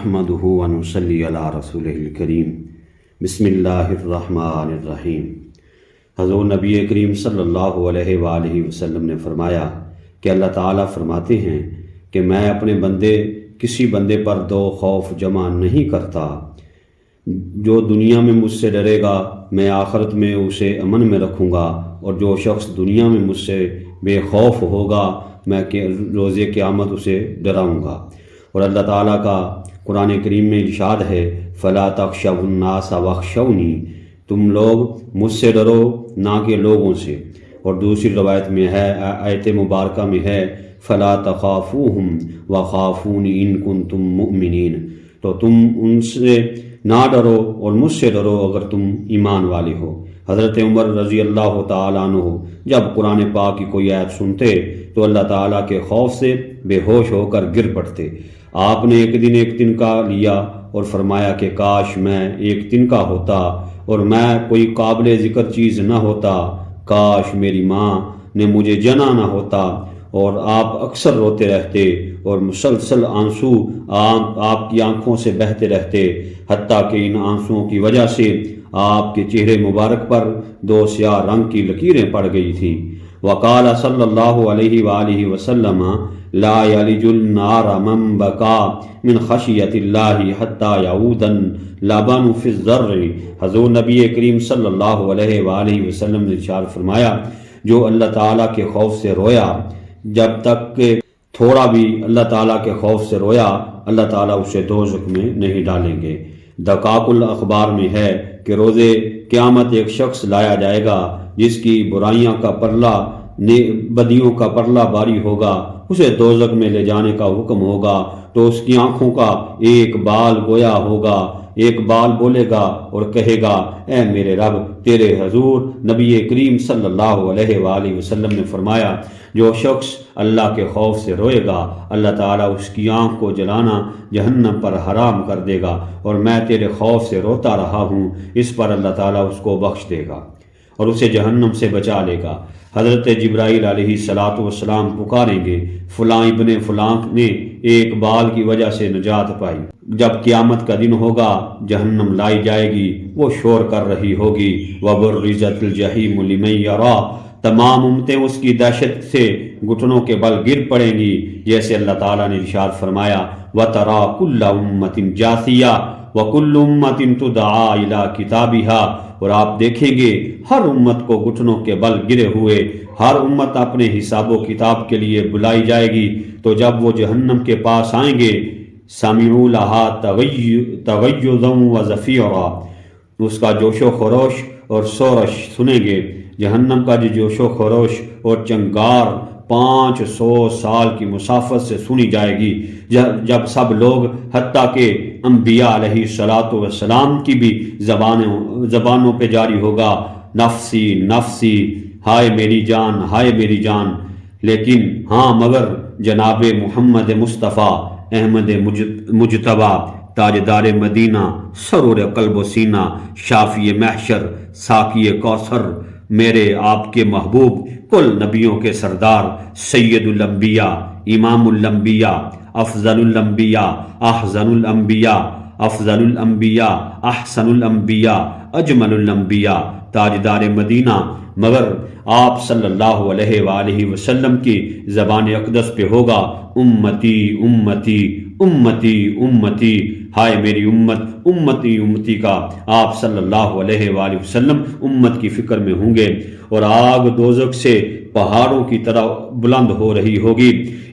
نحمده ونصلی علی رسولہ الکریم بسم اللہ الرحمن الرحیم۔ حضور نبی کریم صلی اللہ علیہ وآلہ وسلم نے فرمایا کہ اللہ تعالیٰ فرماتے ہیں کہ میں اپنے کسی بندے پر دو خوف جمع نہیں کرتا۔ جو دنیا میں مجھ سے ڈرے گا میں آخرت میں اسے امن میں رکھوں گا، اور جو شخص دنیا میں مجھ سے بے خوف ہوگا میں روز قیامت اسے ڈراؤں گا۔ اور اللہ تعالیٰ کا قرآن کریم میں ارشاد ہے فَلَا تَخْشَوُا النَّاسَ وَاخْشَوْنِی، تم لوگ مجھ سے ڈرو نہ کہ لوگوں سے۔ اور دوسری روایت میں ہے، آیت مبارکہ میں ہے فَلَا تَخَافُوهُمْ وَخَافُونِ إِن كُنتُم مُؤْمِنِينَ، تو تم ان سے نہ ڈرو اور مجھ سے ڈرو اگر تم ایمان والے ہو۔ حضرت عمر رضی اللہ تعالیٰ عنہ جب قرآن پاک کی کوئی آیت سنتے تو اللہ تعالیٰ کے خوف سے بے ہوش ہو کر گر پڑتے۔ آپ نے ایک دن کا لیا اور فرمایا کہ کاش میں ایک دن کا ہوتا اور میں کوئی قابل ذکر چیز نہ ہوتا، کاش میری ماں نے مجھے جنا نہ ہوتا۔ اور آپ اکثر روتے رہتے اور مسلسل آنسو آپ کی آنکھوں سے بہتے رہتے، حتیٰ کہ ان آنسوؤں کی وجہ سے آپ کے چہرے مبارک پر دو سیاہ رنگ کی لکیریں پڑ گئی تھی۔ وقال صلی اللہ علیہ وآلہ وسلم لا یلج النار من بکا من خشیت اللہ حتی یعود لبن فی الضر۔ حضور نبی کریم صلی اللہ علیہ وآلہ وسلم نے ارشاد فرمایا جو اللہ تعالیٰ کے خوف سے رویا، جب تک کہ تھوڑا بھی اللہ تعالیٰ کے خوف سے رویا اللہ تعالیٰ اسے دوزخ میں نہیں ڈالیں گے۔ دقائق الاخبار میں ہے کہ روز قیامت ایک شخص لایا جائے گا جس کی برائیاں کا پرلا بدیوں کا پرلا باری ہوگا، اسے دوزخ میں لے جانے کا حکم ہوگا تو اس کی آنکھوں کا ایک بال گویا ہوگا، ایک بال بولے گا اور کہے گا اے میرے رب، تیرے حضور نبی کریم صلی اللہ علیہ وآلہ وسلم نے فرمایا جو شخص اللہ کے خوف سے روئے گا اللہ تعالیٰ اس کی آنکھ کو جلانا جہنم پر حرام کر دے گا، اور میں تیرے خوف سے روتا رہا ہوں، اس پر اللہ تعالیٰ اس کو بخش دے گا اور اسے جہنم سے بچا لے گا۔ حضرت جبرائیل علیہ السلام پکاریں گے فلاں ابن فلاں نے ایک بال کی وجہ سے نجات پائی۔ جب قیامت کا دن ہوگا جہنم لائی جائے گی، وہ شور کر رہی ہوگی وَبُرِّزَتِ الْجَحِيمُ لِمَن يَرَىٰ، تمام امتیں اس کی دہشت سے گھٹنوں کے بل گر پڑیں گی، جیسے اللہ تعالیٰ نے ارشاد فرمایا وَتَرَىٰ كُلَّ أُمَّةٍ جَاثِيَةً وَكُلُّ أُمَّةٍ تُدْعَىٰ إِلَىٰ كِتَابِهَا، اور آپ دیکھیں گے ہر امت کو گھٹنوں کے بل گرے ہوئے، ہر امت اپنے حساب و کتاب کے لیے بلائی جائے گی۔ تو جب وہ جہنم کے پاس آئیں گے سَمِعُوا لَهَا تَغَيُّظًا وَزَفِيرًا، اس کا جوش و خروش اور سورش سنیں گے۔ جہنم کا جو جوش و خروش اور چنگار 500 سال کی مسافت سے سنی جائے گی، جب سب لوگ حتیٰ کہ انبیاء علیہ السلام کی بھی زبانوں پہ جاری ہوگا نفسی نفسی، ہائے میری جان ہائے میری جان، لیکن ہاں مگر جناب محمد مصطفیٰ احمد مجتبیٰ تاجدار مدینہ سرور قلب و سینہ شافی محشر ساقی کوثر میرے آپ کے محبوب کل نبیوں کے سردار سید الانبیاء امام الانبیاء افضل الانبیاء احسن الانبیاء افضل الانبیاء احسن الانبیاء اجمل الانبیاء تاجدار مدینہ، مگر آپ صلی اللہ علیہ وآلہ وسلم کی زبان اقدس پہ ہوگا امتی امتی امتی امتی، ہائے میری امت امتی امتی کا آپ صلی اللہ علیہ وآلہ وسلم امت کی فکر میں ہوں گے۔ اور آگ دوزخ سے پہاڑوں کی طرح بلند ہو رہی ہوگی،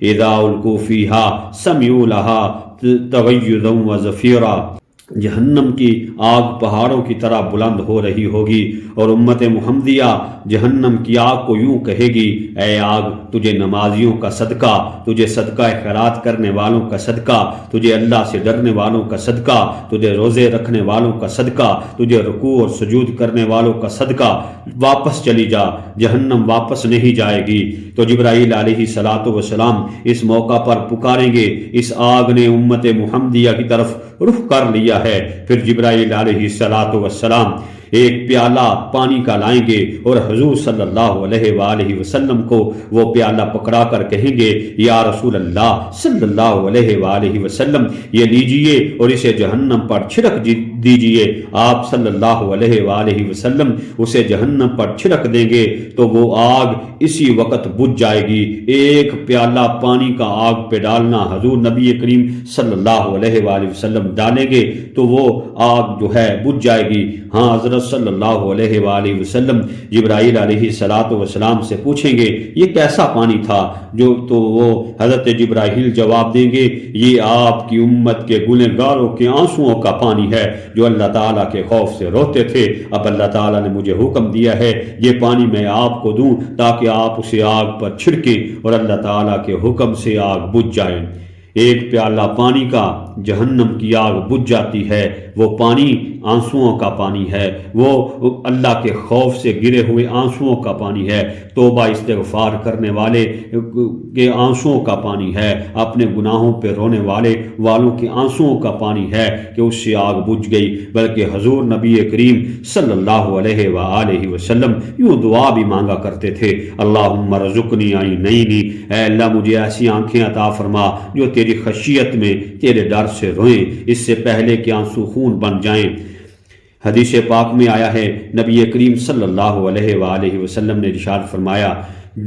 اذا القوا فیہا سمعوا لہا تغیظا وزفیرا، جہنم کی آگ پہاڑوں کی طرح بلند ہو رہی ہوگی، اور امت محمدیہ جہنم کی آگ کو یوں کہے گی اے آگ تجھے نمازیوں کا صدقہ، تجھے صدقہ خیرات کرنے والوں کا صدقہ، تجھے اللہ سے ڈرنے والوں کا صدقہ، تجھے روزے رکھنے والوں کا صدقہ، تجھے رکوع اور سجود کرنے والوں کا صدقہ، واپس چلی جا، جہنم واپس نہیں جائے گی۔ تو جبرائیل علیہ السلام اس موقع پر پکاریں گے، اس آگ نے امت محمدیہ کی طرف رخ کر لیا ہے۔ پھر جبرائیل علیہ السلام ایک پیالہ پانی کا لائیں گے اور حضور صلی اللہ علیہ وآلہ وسلم کو وہ پیالہ پکڑا کر کہیں گے یا رسول اللہ صلی اللہ علیہ وآلہ وسلم یہ لیجئے اور اسے جہنم پر چھڑک دیجئے۔ آپ صلی اللہ علیہ وآلہ وسلم اسے جہنم پر چھڑک دیں گے تو وہ آگ اسی وقت بجھ جائے گی۔ ایک پیالہ پانی کا آگ پہ ڈالنا، حضور نبی کریم صلی اللہ علیہ وآلہ وسلم ڈالیں گے تو وہ آگ جو ہے بجھ جائے گی۔ ہاں حضرت صلی اللہ علیہ وآلہ وسلم جبرائیل علیہ السلام سے پوچھیں گے یہ کیسا پانی تھا، تو وہ حضرت جبرائیل جواب دیں گے یہ آپ کی امت کے گنہگاروں کے آنسوؤں کا پانی ہے جو اللہ تعالیٰ کے خوف سے روتے تھے۔ اب اللہ تعالیٰ نے مجھے حکم دیا ہے یہ پانی میں آپ کو دوں تاکہ آپ اسے آگ پر چھڑکیں اور اللہ تعالیٰ کے حکم سے آگ بجھ جائے۔ ایک پیالہ پانی کا جہنم کی آگ بجھ جاتی ہے، وہ پانی آنسوؤں کا پانی ہے، وہ اللہ کے خوف سے گرے ہوئے آنسوؤں کا پانی ہے، توبہ استغفار کرنے والے کے آنسوؤں کا پانی ہے، اپنے گناہوں پہ رونے والوں کے آنسوؤں کا پانی ہے کہ اس سے آگ بجھ گئی۔ بلکہ حضور نبی کریم صلی اللہ علیہ وآلہ وسلم یوں دعا بھی مانگا کرتے تھے، اللہم رزقنی عینین، اے اللہ مجھے ایسی آنکھیں عطا فرما جو تیری خشیت میں تیرے ڈر سے روئیں، اس سے پہلے کہ آنسو خون بن جائیں۔ حدیث پاک میں آیا ہے نبی کریم صلی اللہ علیہ وآلہ وسلم نے ارشاد فرمایا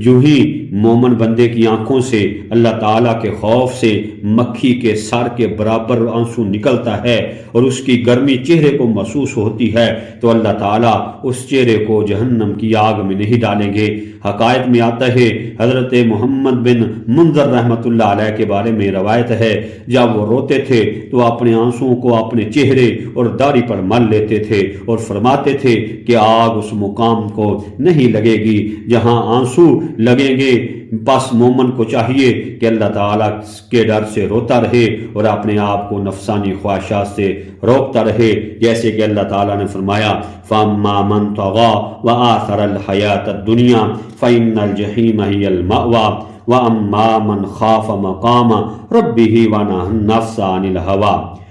جو ہی مومن بندے کی آنکھوں سے اللہ تعالیٰ کے خوف سے مکھی کے سر کے برابر آنسو نکلتا ہے اور اس کی گرمی چہرے کو محسوس ہوتی ہے تو اللہ تعالیٰ اس چہرے کو جہنم کی آگ میں نہیں ڈالیں گے۔ حقائق میں آتا ہے حضرت محمد بن منذر رحمۃ اللہ علیہ کے بارے میں روایت ہے جب وہ روتے تھے تو اپنے آنسوؤں کو اپنے چہرے اور داڑھی پر مل لیتے تھے اور فرماتے تھے کہ آگ اس مقام کو نہیں لگے گی جہاں آنسو لگیں گے۔ پس مومن کو چاہیے کہ اللہ تعالیٰ کے ڈر سے روتا رہے اور اپنے آپ کو نفسانی خواہشات سے روکتا رہے، جیسے کہ اللہ تعالیٰ نے فرمایا فَأَمَّا مَنْ طَغَىٰ وَآثَرَ الْحَيَاةَ الدُّنْيَا فَإِنَّ الْجَحِيمَ هِيَ الْمَأْوَىٰ وَأَمَّا مَنْ خَافَ مَقَامَ رَبِّهِ وَنَهَى النَّفْسَ عَنِ الْهَوَىٰ۔